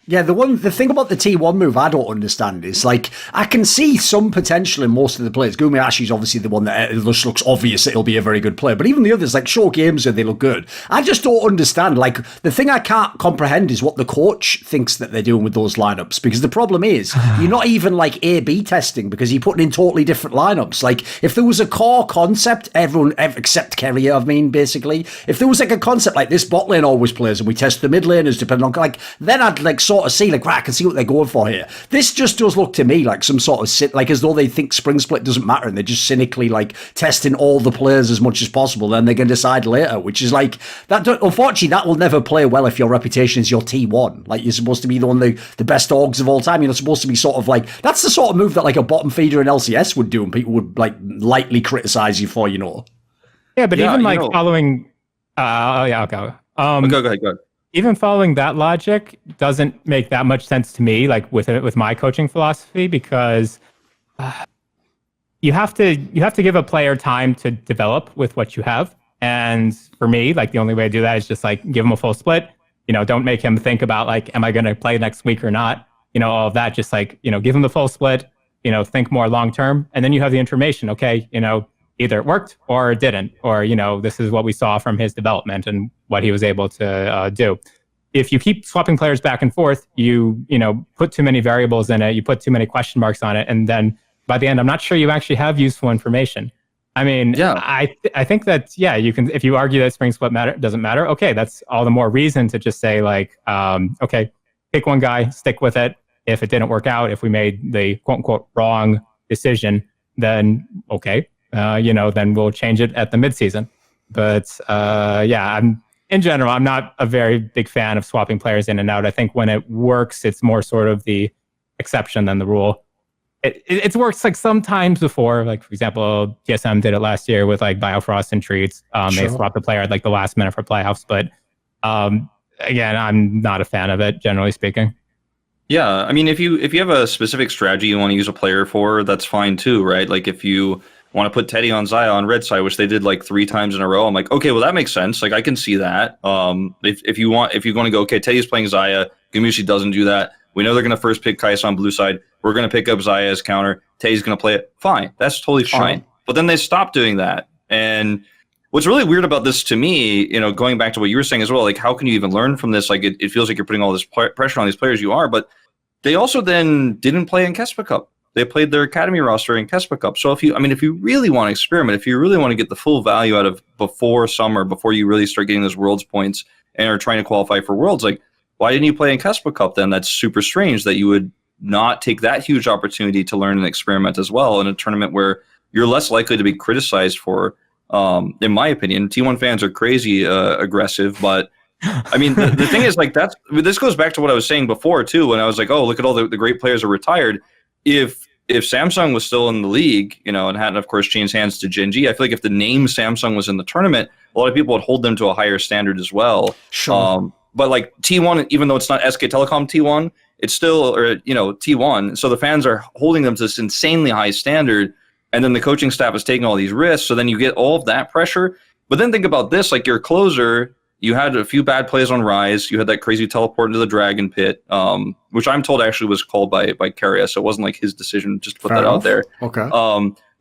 Yeah, the thing about the T1 move I don't understand is, like, I can see some potential in most of the players. Gumayashi's obviously the one that just looks obvious that he'll be a very good player, but even the others, like, show games where they look good. I just don't understand. Like, the thing I can't comprehend is what the coach thinks that they're doing with those lineups, because the problem is you're not even, like, A/B testing, because you're putting in totally different lineups. Like, if there was a core concept, everyone except Kerry, I mean, basically, if there was like a concept like this bot lane always plays and we test the mid laners depending on, like, then I'd like sort of see, like, right, I can see what they're going for here. This just does look to me like some sort of like, as though they think spring split doesn't matter and they're just cynically, like, testing all the players as much as possible, then they can decide later, which is like that. Unfortunately, that will never play well if your reputation is your T1. Like, you're supposed to be the best orgs of all time. You're not supposed to be sort of like, that's the sort of move that like a bottom feeder in LCS would do, and people would like lightly criticize you for, Yeah, but even like following I'll go. Go ahead. Even following that logic doesn't make that much sense to me, like with my coaching philosophy, because you have to give a player time to develop with what you have. And for me, like, the only way to do that is just like give him a full split. Don't make him think about like, am I going to play next week or not? All of that. Just like, give him the full split. Think more long term, and then you have the information. Okay, either it worked or it didn't, or this is what we saw from his development and what he was able to do. If you keep swapping players back and forth, you put too many variables in it, you put too many question marks on it, and then by the end, I'm not sure you actually have useful information. I mean, yeah. I think that, yeah, you can, if you argue that spring split doesn't matter, okay, that's all the more reason to just say like, okay, pick one guy, stick with it. If it didn't work out, if we made the quote unquote wrong decision, then okay, then we'll change it at the midseason. But yeah, in general, I'm not a very big fan of swapping players in and out. I think when it works, it's more sort of the exception than the rule. It's worked like sometimes before, like for example, TSM did it last year with like Biofrost and Treats. Sure. They swapped the player at like the last minute for playoffs, but again, I'm not a fan of it, generally speaking. Yeah, I mean, if you have a specific strategy you want to use a player for, that's fine too, right? Like if you want to put Teddy on Xayah on red side, which they did like 3 times in a row, I'm like, okay, well that makes sense. Like I can see that. If you're going to go, okay, Teddy's playing Xayah, Gamushi doesn't do that. We know they're going to first pick Kai'Sa on blue side. We're going to pick up Xayah as counter. Teddy's going to play it. Fine, that's totally fine. Sure. But then they stopped doing that. And what's really weird about this to me, going back to what you were saying as well, like how can you even learn from this? Like it feels like you're putting all this pressure on these players. You are, but they also then didn't play in Kespa Cup. They played their academy roster in Kespa Cup. So if you really want to experiment, if you really want to get the full value out of before summer, before you really start getting those Worlds points and are trying to qualify for Worlds, like why didn't you play in Kespa Cup then? That's super strange that you would not take that huge opportunity to learn and experiment as well in a tournament where you're less likely to be criticized for. In my opinion, T1 fans are crazy aggressive, but I mean, the thing is, like, this goes back to what I was saying before, too, when I was like, oh, look at all the great players are retired. If Samsung was still in the league, and hadn't, of course, changed hands to Gen G, I feel like if the name Samsung was in the tournament, a lot of people would hold them to a higher standard as well. Sure. But, like, T1, even though it's not SK Telecom T1, it's still, T1. So the fans are holding them to this insanely high standard, and then the coaching staff is taking all these risks, so then you get all of that pressure. But then think about this, like, your closer, you had a few bad plays on Rise. You had that crazy teleport into the Dragon Pit, which I'm told actually was called by Karya, so it wasn't like his decision, just to put that out there. Okay.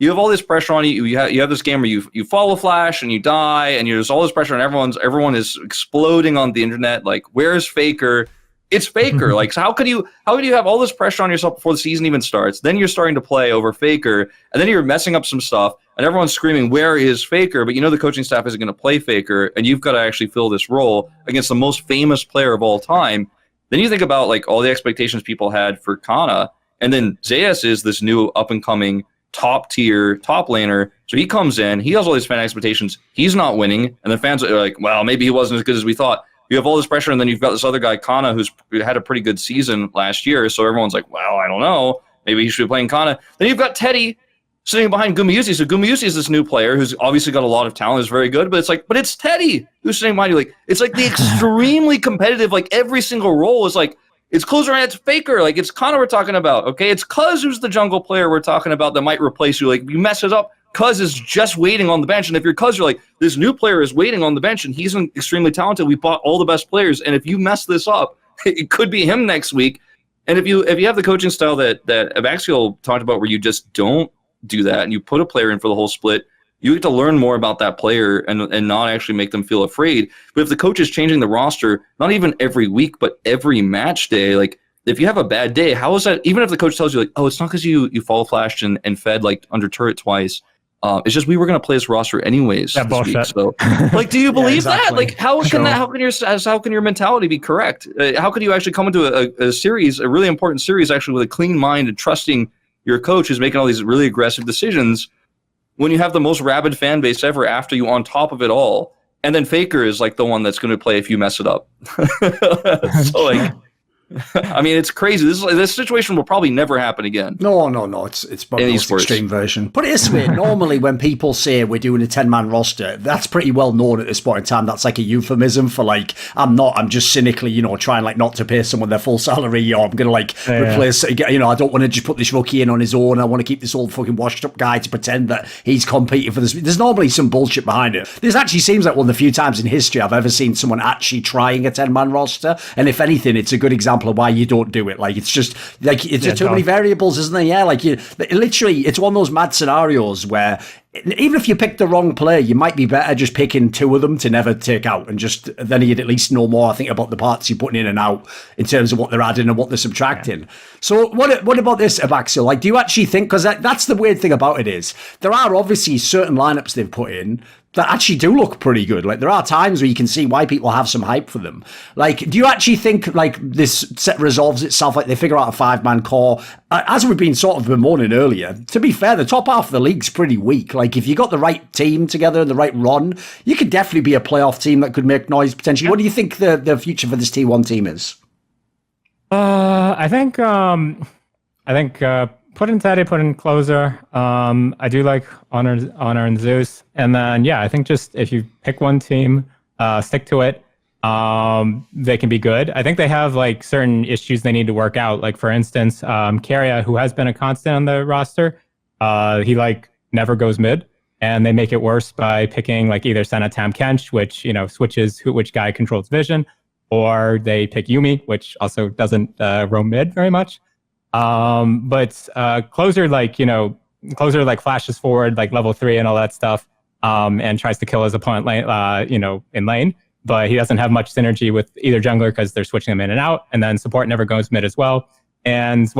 You have all this pressure on you. You have this game where you follow Flash and you die, and there's all this pressure, and everyone is exploding on the internet. Like, where's Faker? It's Faker. Like, so how could you have all this pressure on yourself before the season even starts? Then you're starting to play over Faker, and then you're messing up some stuff, and everyone's screaming, "Where is Faker?" But the coaching staff isn't going to play Faker, and you've got to actually fill this role against the most famous player of all time. Then you think about like all the expectations people had for Kana, and then Zayas is this new up and coming top tier top laner. So he comes in, he has all these fan expectations. He's not winning, and the fans are like, "Well, maybe he wasn't as good as we thought." You have all this pressure, and then you've got this other guy, Kana, who had a pretty good season last year. So everyone's like, well, I don't know. Maybe he should be playing Kana. Then you've got Teddy sitting behind Gumayusi. So Gumayusi is this new player who's obviously got a lot of talent, is very good. But it's Teddy who's sitting behind you. Like, it's like the extremely competitive, like every single role is like, it's closer and it's Faker. Like, it's Kana we're talking about, okay? It's Cuz who's the jungle player we're talking about that might replace you. Like, if you mess it up, Cuz is just waiting on the bench. And if you're Cuz, you're like, this new player is waiting on the bench and he's extremely talented. We bought all the best players. And if you mess this up, it could be him next week. And if you have the coaching style that Abaxial talked about, where you just don't do that and you put a player in for the whole split, you get to learn more about that player and not actually make them feel afraid. But if the coach is changing the roster, not even every week, but every match day, like if you have a bad day, how is that? Even if the coach tells you like, oh, it's not because you fall flashed and fed like under turret twice. It's just we were going to play this roster anyways this week. So, like, do you believe that? Like, how can your mentality be correct? How can you actually come into a series, a really important series, actually with a clean mind and trusting your coach who's making all these really aggressive decisions when you have the most rabid fan base ever after you on top of it all, and then Faker is like the one that's going to play if you mess it up. So like. I mean, it's crazy. This situation will probably never happen again. No. It's probably the most extreme version. Put it this way, normally when people say we're doing a 10-man roster, that's pretty well known at this point in time. That's like a euphemism for like, I'm just cynically, trying like not to pay someone their full salary, or I'm going to like replace, I don't want to just put this rookie in on his own. I want to keep this old fucking washed up guy to pretend that he's competing for this. There's normally some bullshit behind it. This actually seems like one of the few times in history I've ever seen someone actually trying a 10-man roster. And if anything, it's a good example of why you don't do it. Like, it's just like it's just too many variables, isn't there? Yeah, like literally, it's one of those mad scenarios where even if you pick the wrong player, you might be better just picking two of them to never take out, and just then you'd at least know more, I think, about the parts you're putting in and out in terms of what they're adding and what they're subtracting. Yeah. So what about this, Abaxil? Like, do you actually think, because that's the weird thing about it, is there are obviously certain lineups they've put in that actually do look pretty good. Like, there are times where you can see why people have some hype for them. Like, do you actually think, like, this set resolves itself, like they figure out a 5-man core? As we've been sort of bemoaning earlier, to be fair, the top half of the league's pretty weak. Like, if you got the right team together and the right run, you could definitely be a playoff team that could make noise potentially. What do you think the future for this T1 team is? I think put in Teddy, put in Closer. I do like Honor and Zeus. And then, I think just if you pick one team, stick to it, they can be good. I think they have like certain issues they need to work out. Like, for instance, Keria, who has been a constant on the roster, he like never goes mid. And they make it worse by picking like either Senna Tam Kench, which, switches which guy controls vision, or they pick Yuumi, which also doesn't roam mid very much. But Closer flashes forward like level 3 and all that stuff, and tries to kill his opponent in lane, but he doesn't have much synergy with either jungler because they're switching them in and out, and then support never goes mid as well. And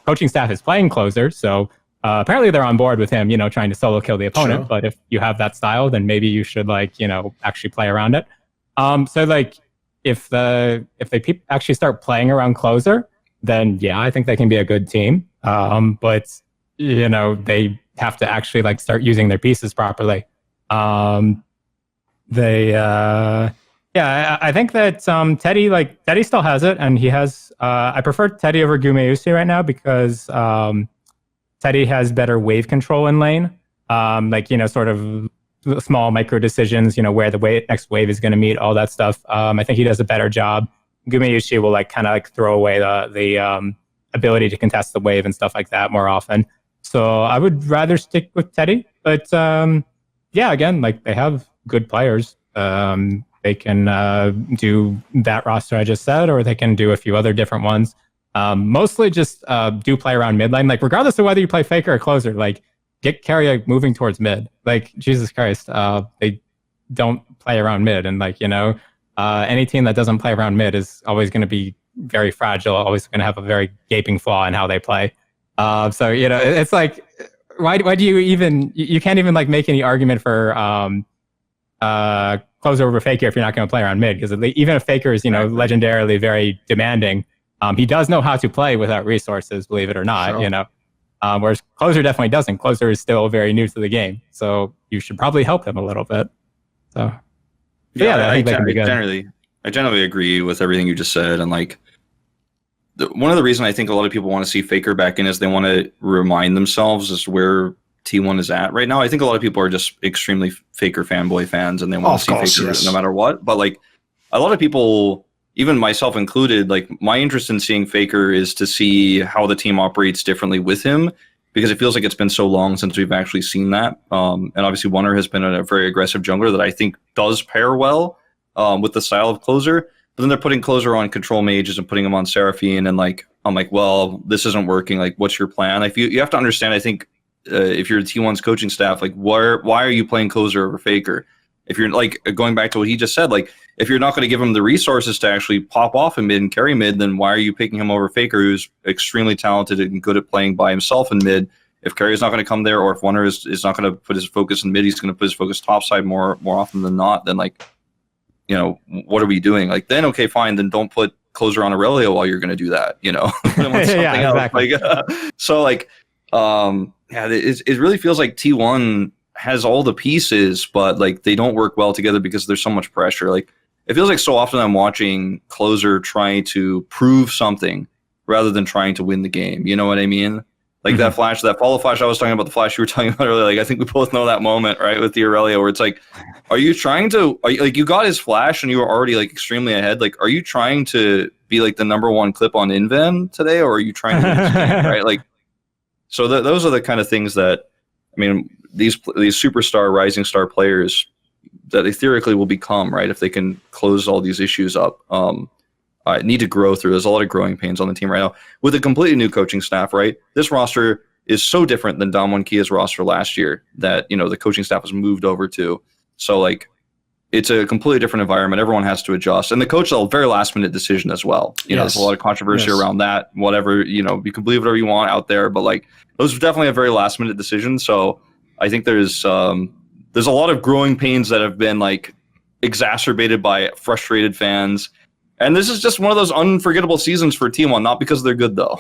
coaching staff is playing Closer, so apparently they're on board with him, trying to solo kill the opponent. Sure. But if you have that style, then maybe you should actually play around it. So like if they actually start playing around Closer, then I think they can be a good team. But they have to actually start using their pieces properly. I think that Teddy still has it, and he has. I prefer Teddy over Gumayusi right now because Teddy has better wave control in lane. Sort of small micro decisions. Where the next wave is going to meet, all that stuff. I think he does a better job. Gumayusi will throw away the ability to contest the wave and stuff like that more often. So I would rather stick with Teddy. But again, they have good players. They can do that roster I just said, or they can do a few other different ones. Mostly just do play around mid lane. Regardless of whether you play Faker or Closer, get Keria moving towards mid. Jesus Christ, they don't play around mid. And any team that doesn't play around mid is always going to be very fragile, always going to have a very gaping flaw in how they play. It's why do you can't even make any argument for Closer over Faker if you're not going to play around mid, because even if Faker is legendarily very demanding, he does know how to play without resources, believe it or not. Sure. Whereas Closer definitely doesn't. Closer is still very new to the game, so you should probably help him a little bit. So I think they can be good. I generally agree with everything you just said, and one of the reasons I think a lot of people want to see Faker back in is they want to remind themselves as where T1 is at right now. I think a lot of people are just extremely Faker fanboy fans, and they want to see Faker no matter what. But a lot of people, even myself included, my interest in seeing Faker is to see how the team operates differently with him, because it feels like it's been so long since we've actually seen that. And obviously Wonder has been a very aggressive jungler that I think does pair well with the style of Closer. But then they're putting closer on control mages and putting them on Seraphine, and like I'm like, well, this isn't working. Like, what's your plan? Like, you have to understand. I think if you're the T1's coaching staff, like, why are you playing closer over Faker? If you're like going back to what he just said, like if you're not going to give him the resources to actually pop off in mid and carry mid, then why are you picking him over Faker, who's extremely talented and good at playing by himself in mid? If carry is not going to come there, or if Wonder is not going to put his focus in mid, he's going to put his focus topside more often than not. Then like, you know, what are we doing? Like then okay, fine, then don't put closer on Aurelio while you're going to do that. You know, yeah, exactly. Like, so like, yeah, it really feels like T1 has all the pieces, but like they don't work well together because there's so much pressure. Like it feels like so often I'm watching closer trying to prove something rather than trying to win the game. You know what I mean? Like that flash, that follow flash I was talking about, the flash you were talking about earlier. Like I think we both know that moment, right, with the Aurelio, where it's like, are you like you got his flash and you were already like extremely ahead? Like, are you trying to be like the #1 clip on Inven today, or are you trying to win this game, right? Like, so those are the kind of things that, I mean, these superstar, rising star players that they theoretically will become, right, if they can close all these issues up, need to grow through. There's a lot of growing pains on the team right now with a completely new coaching staff, right? This roster is so different than Damwon Kia's roster last year that, you know, the coaching staff was moved over to. So, like, it's a completely different environment. Everyone has to adjust. And the coach is a very last-minute decision as well. You know, there's a lot of controversy around that. Whatever, you know, you can believe whatever you want out there, but, like, those are definitely a very last-minute decision. So I think there's a lot of growing pains that have been like exacerbated by frustrated fans, and this is just one of those unforgettable seasons for T1. Not because they're good though.